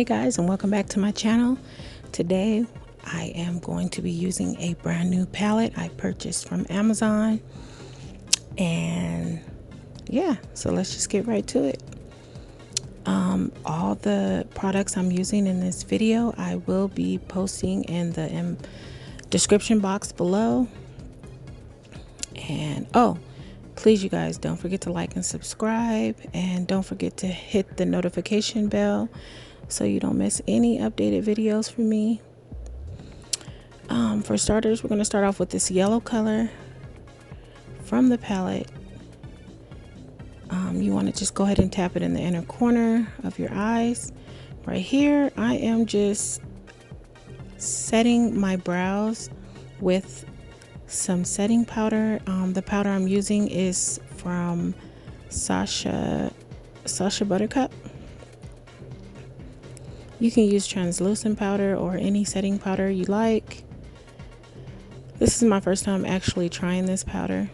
Hey guys, and welcome back to my channel. Today I am going to be using a brand new palette I purchased from Amazon, and yeah, so let's just get right to it. All the products I'm using in this video I will be posting in the description box below. And oh, please, you guys, don't forget to like and subscribe, and don't forget to hit the notification bell so you don't miss any updated videos from me. For starters, we're going to start off with this yellow color from the palette. You want to just go ahead and tap it in the inner corner of your eyes. Right here, I am just setting my brows with some setting powder. The powder I'm using is from Sasha Buttercup. You can use translucent powder or any setting powder you like. This is my first time actually trying this powder.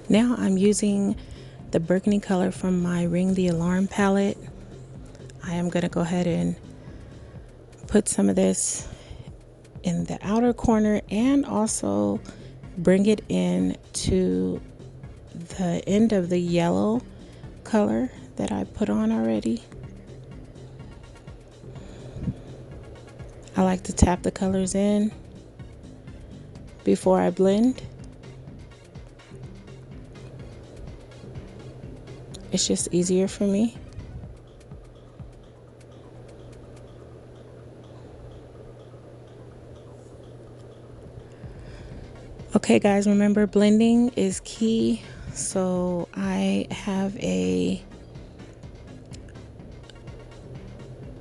Now I'm using the burgundy color from my Ring the Alarm palette. I am going to go ahead and put some of this in the outer corner and also bring it in to the end of the yellow color that I put on already. I like to tap the colors in before I blend. It's just easier for me. Okay guys, remember blending is key. So I have a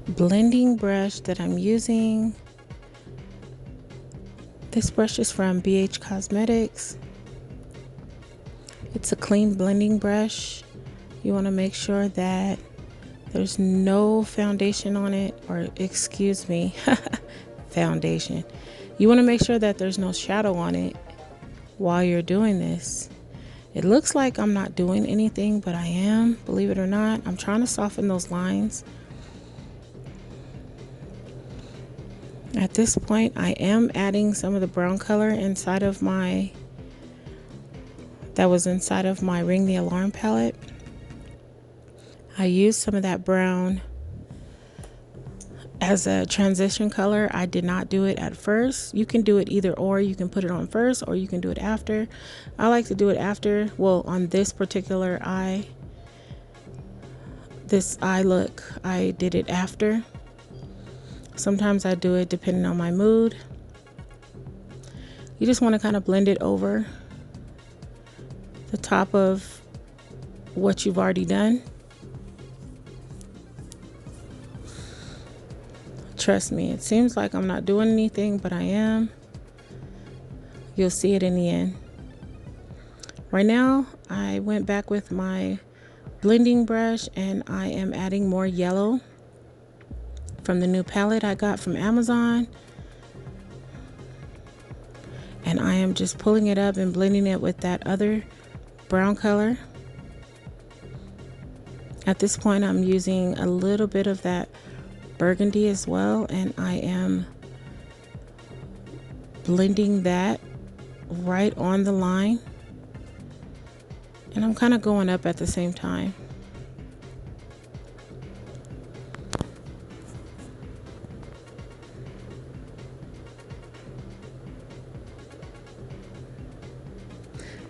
blending brush that I'm using. This brush is from BH Cosmetics. It's a clean blending brush. You want to make sure that there's no foundation on it, or excuse me, foundation. You want to make sure that there's no shadow on it while you're doing this. It looks like I'm not doing anything, but I am, believe it or not. I'm trying to soften those lines. At this point, I am adding some of the brown color inside of that was inside of my Ring the Alarm palette. I used some of that brown as a transition color. I did not do it at first. You can do it either or. You can put it on first or you can do it after. I like to do it after. Well, on this particular eye, this eye look, I did it after. Sometimes I do it depending on my mood. You just want to kind of blend it over the top of what you've already done. Trust me, it seems like I'm not doing anything, but I am. You'll see it in the end. Right now, I went back with my blending brush and I am adding more yellow from the new palette I got from Amazon. And I am just pulling it up and blending it with that other brown color. At this point, I'm using a little bit of that burgundy as well, and I am blending that right on the line, and I'm kind of going up at the same time.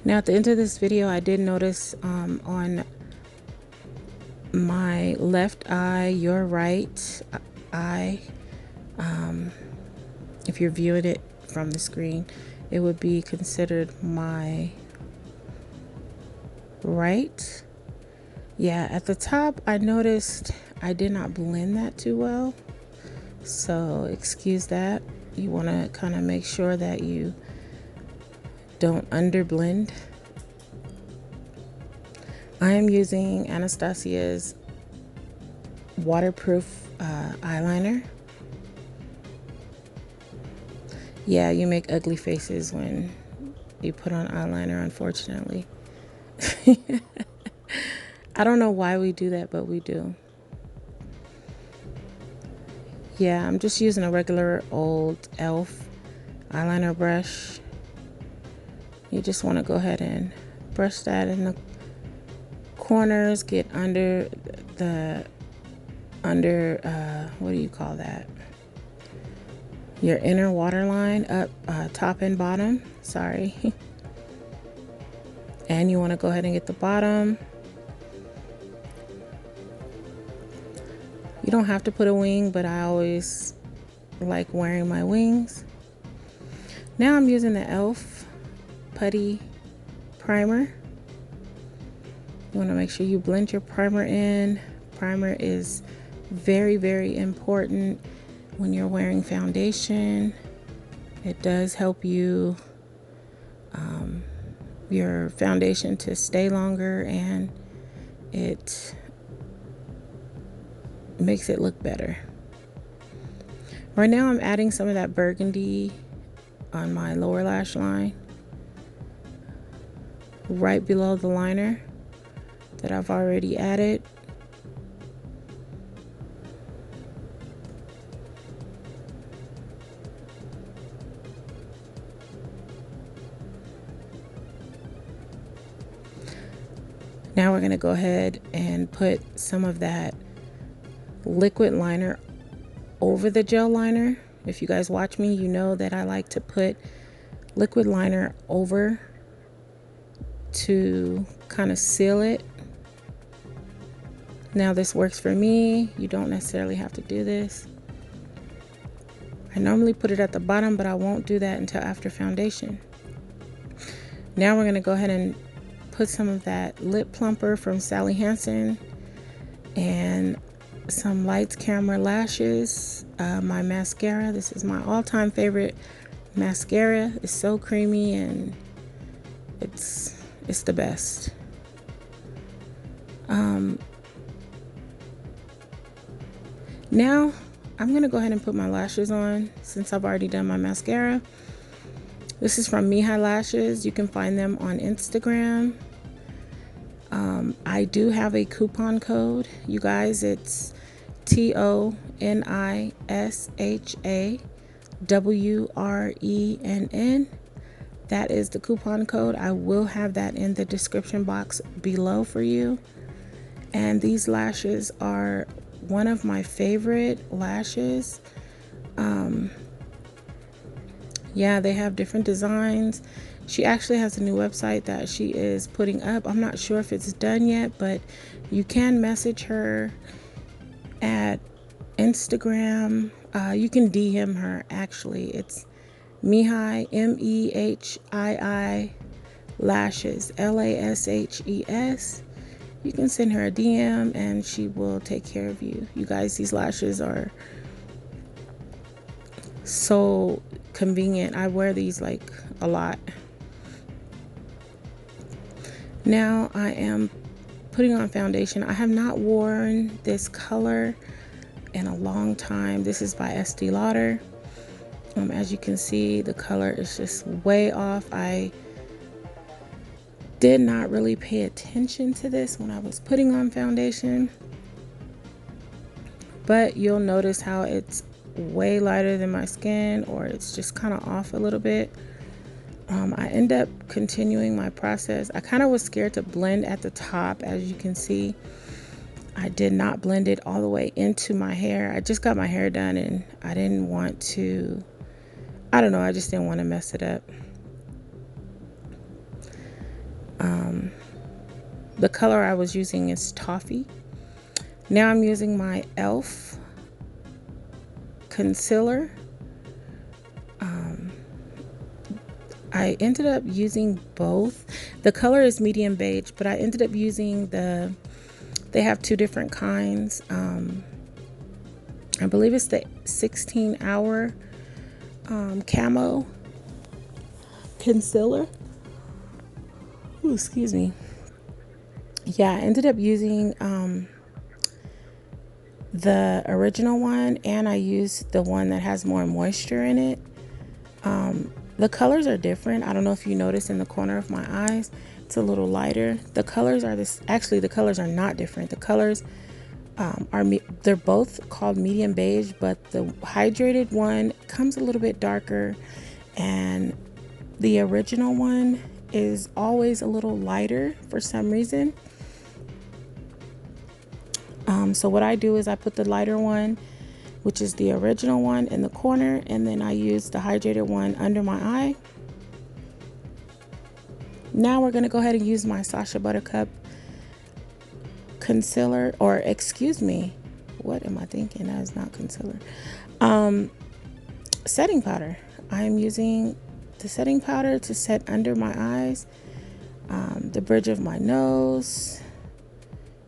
Now at the end of this video, I did notice on my left eye, your right eye, if you're viewing it from the screen, it would be considered my right. Yeah, at the top I noticed I did not blend that too well, so excuse that. You want to kind of make sure that you don't underblend. I am using Anastasia's waterproof eyeliner. Yeah, you make ugly faces when you put on eyeliner, unfortunately. I don't know why we do that, but we do. Yeah, I'm just using a regular old e.l.f. eyeliner brush. You just want to go ahead and brush that in the corners, get under the, what do you call that? Your inner waterline up, top and bottom, sorry. And you want to go ahead and get the bottom. You don't have to put a wing, but I always like wearing my wings. Now I'm using the e.l.f. Putty Primer. You want to make sure you blend your primer in. Primer is very, very important when you're wearing foundation. It does help you, your foundation to stay longer, and it makes it look better. Right now I'm adding some of that burgundy on my lower lash line, right below the liner that I've already added. Now we're going to go ahead and put some of that liquid liner over the gel liner. If you guys watch me, you know that I like to put liquid liner over to kind of seal it. Now this works for me. You don't necessarily have to do this. I normally put it at the bottom, but I won't do that until after foundation. Now we're going to go ahead and put some of that lip plumper from Sally Hansen and some Lights Camera Lashes, my mascara. This is my all-time favorite mascara. It's so creamy and it's the best. Now I'm gonna go ahead and put my lashes on since I've already done my mascara. This is from Me High Lashes. You can find them on Instagram. I do have a coupon code, you guys. It's TONISHAWRENN. That is the coupon code. I will have that in the description box below for you. And these lashes are one of my favorite lashes. Yeah, they have different designs. She actually has a new website that she is putting up. I'm not sure if it's done yet, but you can message her at Instagram. You can DM her, actually. It's Mehii, MEHII Lashes, LASHES. You can send her a DM and she will take care of you. You guys, these lashes are so convenient. I wear these like a lot. Now I am putting on foundation. I have not worn this color in a long time. This is by Estee Lauder. As you can see, the color is just way off. I did not really pay attention to this when I was putting on foundation, but you'll notice how it's way lighter than my skin, or it's just kind of off a little bit. I end up continuing my process. I kind of was scared to blend at the top. As you can see, I did not blend it all the way into my hair. I just got my hair done and I didn't want to, I don't know, I just didn't want to mess it up. The color I was using is Toffee. Now I'm using my e.l.f. concealer. I ended up using both. The color is medium beige, but I ended up using they have two different kinds. I believe it's the 16-hour camo concealer. Ooh, excuse me. Yeah, I ended up using the original one, and I used the one that has more moisture in it. The colors are different. I don't know if you notice in the corner of my eyes, it's a little lighter. The colors are this, actually the colors are not different. The colors they're both called medium beige, but the hydrated one comes a little bit darker, and the original one is always a little lighter for some reason. So what I do is I put the lighter one, which is the original one, in the corner, and then I use the hydrated one under my eye. Now we're going to go ahead and use my Sasha Buttercup concealer, or excuse me, what am I thinking? That is not concealer. Setting powder. I am using the setting powder to set under my eyes, the bridge of my nose,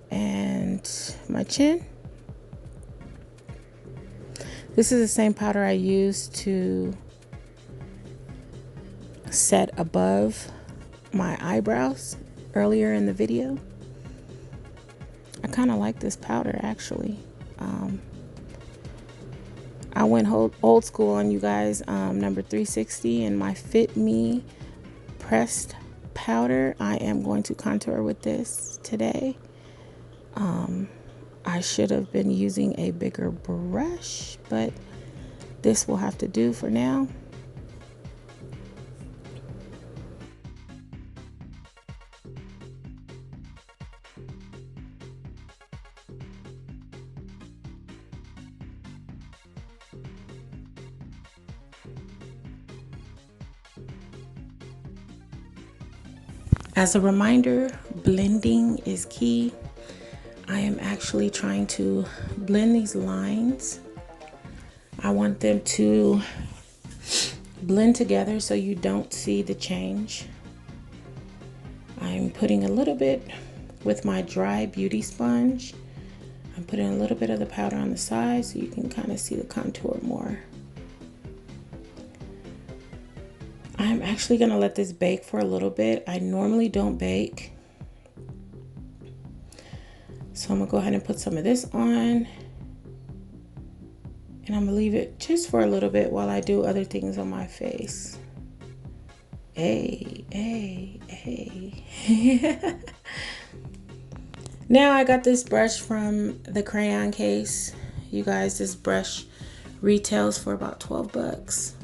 and my chin. This is the same powder I used to set above my eyebrows earlier in the video. I kind of like this powder actually. I went old school on you guys, number 360, and my Fit Me pressed powder. I am going to contour with this today. I should have been using a bigger brush, but this will have to do for now. As a reminder, blending is key. I am actually trying to blend these lines. I want them to blend together so you don't see the change. I'm putting a little bit with my dry beauty sponge. I'm putting a little bit of the powder on the side so you can kind of see the contour more. I'm actually going to let this bake for a little bit. I normally don't bake. So I'm going to go ahead and put some of this on. And I'm going to leave it just for a little bit while I do other things on my face. Hey. Now I got this brush from the crayon case. You guys, this brush retails for about 12 bucks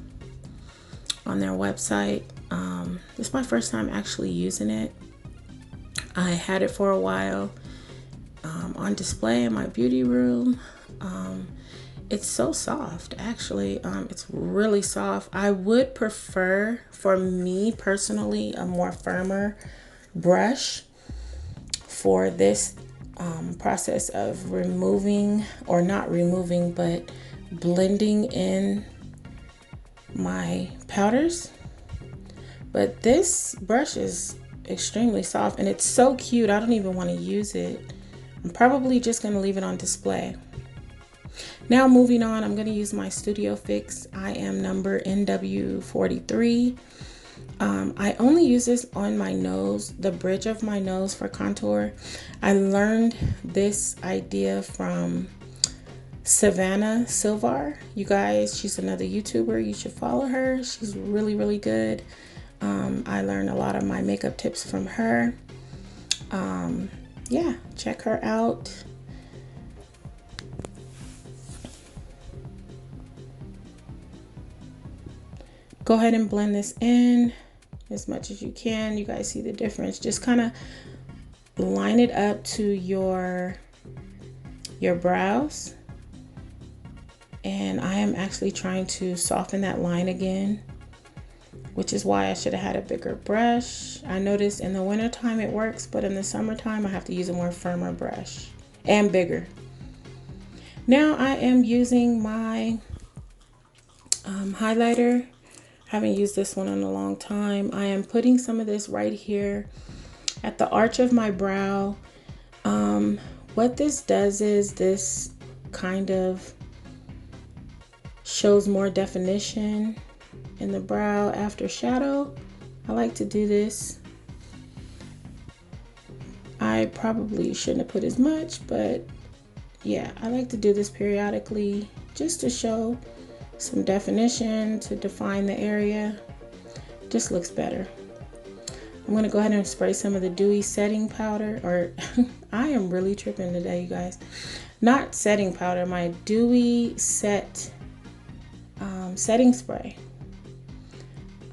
on their website. This is my first time actually using it. I had it for a while on display in my beauty room. It's so soft, actually. It's really soft. I would prefer, for me personally, a more firmer brush for this process of removing, or not removing, but blending in my powders. But this brush is extremely soft and it's so cute. I don't even want to use it. I'm probably just going to leave it on display. Now moving on, I'm going to use my Studio Fix. I am number NW43. I only use this on my nose, the bridge of my nose, for contour. I learned this idea from Savannah Silvar. You guys, she's another YouTuber. You should follow her. She's really, really good. I learned a lot of my makeup tips from her. Yeah, check her out. Go ahead and blend this in as much as you can. You guys see the difference. Just kind of line it up to your brows. And I am actually trying to soften that line again, which is why I should have had a bigger brush. I noticed in the wintertime it works, but in the summertime I have to use a more firmer brush and bigger. Now I am using my highlighter. Haven't used this one in a long time. I am putting some of this right here at the arch of my brow. What this does is this kind of shows more definition in the brow after shadow. I like to do this. I probably shouldn't have put as much, but yeah, I like to do this periodically just to show some definition, to define the area. Just looks better. I'm going to go ahead and spray some of the dewy setting powder, or I am really tripping today, you guys. Not setting powder, my dewy setting spray.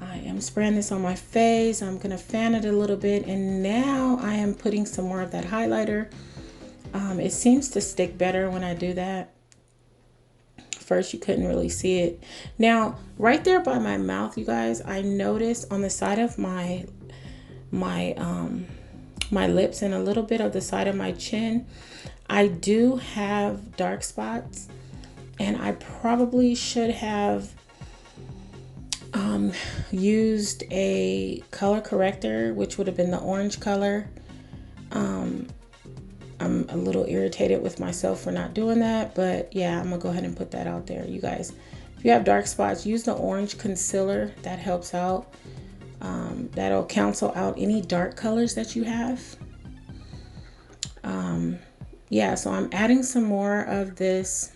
I am spraying this on my face. I'm going to fan it a little bit, and now I am putting some more of that highlighter. It seems to stick better when I do that. First you couldn't really see it. Now right there by my mouth, you guys, I noticed on the side of my lips and a little bit of the side of my chin, I do have dark spots, and I probably should have used a color corrector, which would have been the orange color. I'm a little irritated with myself for not doing that, but yeah, I'm gonna go ahead and put that out there, you guys. If you have dark spots, use the orange concealer. That helps out. That'll cancel out any dark colors that you have. Yeah, so I'm adding some more of this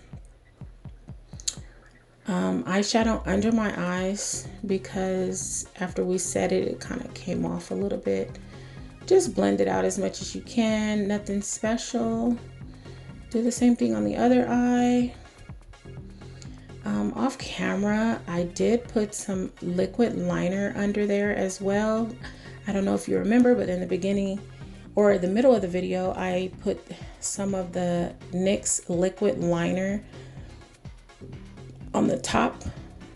eyeshadow under my eyes, because after we set it, it kind of came off a little bit. Just blend it out as much as you can, nothing special. Do the same thing on the other eye. Off camera, I did put some liquid liner under there as well. I don't know if you remember, but in the beginning or the middle of the video, I put some of the NYX liquid liner on the top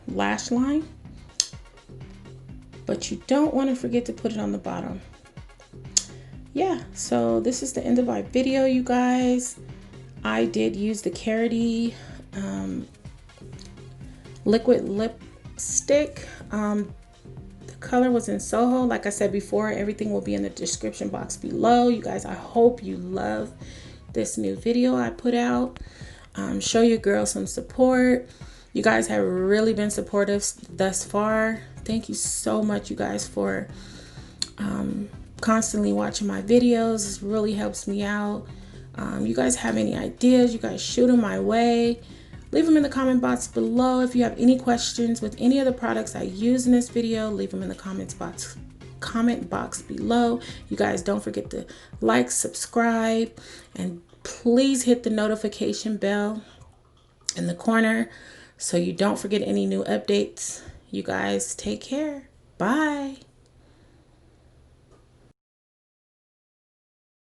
lash line, but you don't want to forget to put it on the bottom. Yeah, so this is the end of my video, you guys. I did use the Carity liquid lipstick. The color was in Soho. Like I said before, everything will be in the description box below. You guys, I hope you love this new video I put out. Show your girl some support. You guys have really been supportive thus far. Thank you so much, you guys, for constantly watching my videos. This really helps me out. You guys have any ideas, you guys shoot them my way. Leave them in the comment box below. If you have any questions with any of the products I use in this video, leave them in the comment box below. You guys don't forget to like, subscribe, and please hit the notification bell in the corner so you don't forget any new updates. You guys take care. Bye.